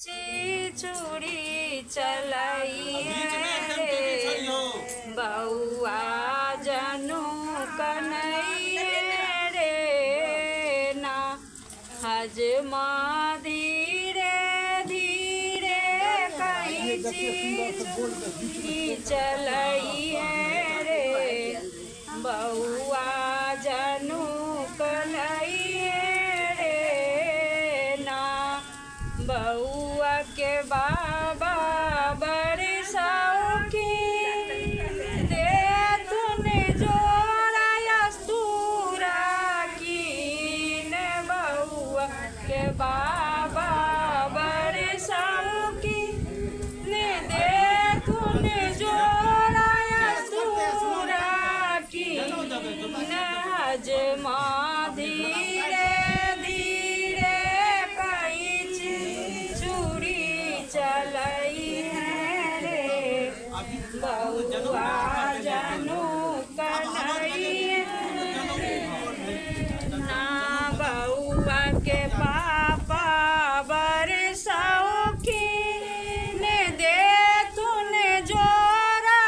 चूड़ी चलाई रे बउआ जनू कन्हैया रे ना हजमा धीरे धीरे कैची चूड़ी चलाई रे बउआ जनू कन्हैया रे ना बउआ के बाबा बड़ी शौकीन दे तूने जोड़ा यस्तूरा कीन बउआ के बाबा बड़ी शौकीन दे तूने जोड़ा यस्तूरा कीन हजमा धीरे धीरे कैची चूड़ी चलाई रे बउआ जनू कन्हैया ना बउआ के पापा बड़ शौकीन दे तूने जोरा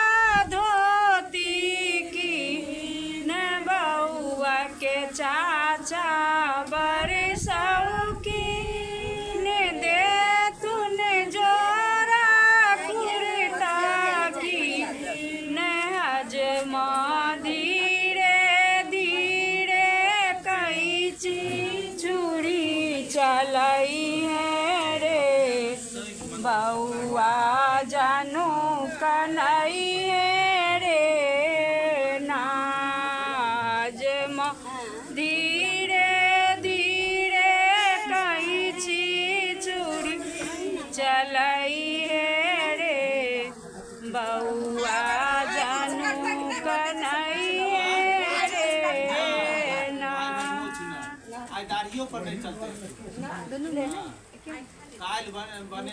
धोती की न बउआ के चाचा बड़ शौकीन दे तूने जोरा कुर्ता की न हजमा धीरे धीरे कैची चूड़ी चलाई है रे बउआ जानू कन्हैया रे नाजमा धीरे धीरे कैची चूड़ी चलाई है रे बउआ जानू कन्हैया रे ना दाढ़ियों पर नहीं चलते काल बने